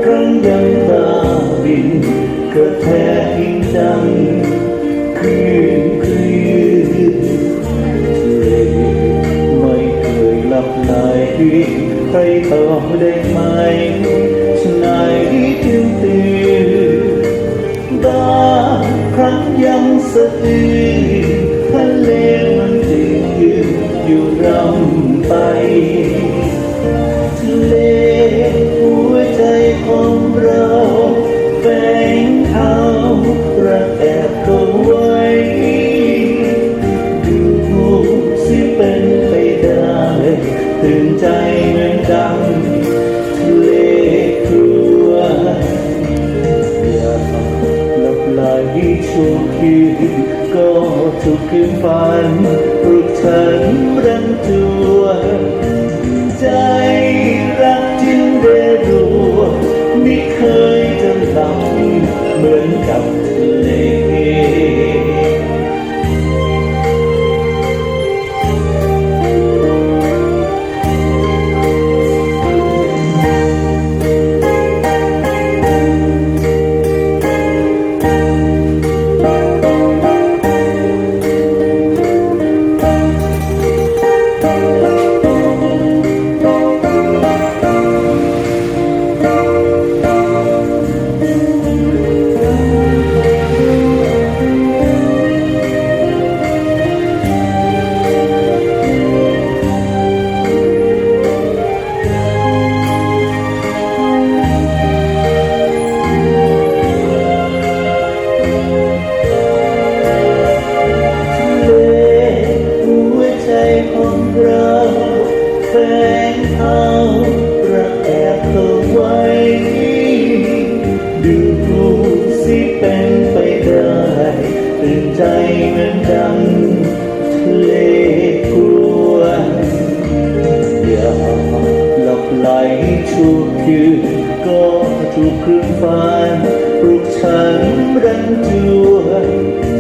ครั้งยังตาบินกระแทกหินดังคืนไม่เคยหลับไหลใครตอบได้ไหมฉันไหนถึงตื่นบางครั้งยังสะอื้นทะเลมันจืดอยู่รำไปทะเลหัวใจของเราแฝงเอารักแอบเข้าไว้ดูสิเป็นไปได้ตื่นใจเหมือนดังทะเลครวญอย่าหลับไหลชั่วคืนก็ทุกคืนฝันปลุกฉันรันจวนใจรักจึงได้รู้ไม่เคยจะหลับเหมือนกับทะเลแฝงเอารักแอบเข้าไว้ดูสิเป็นไปได้ตื่นใจเหมือนดังทะเลกรวญอย่าหลับไหลชั่วคืนก็ถูกคลื่นฝันปลุกฉันรันจวน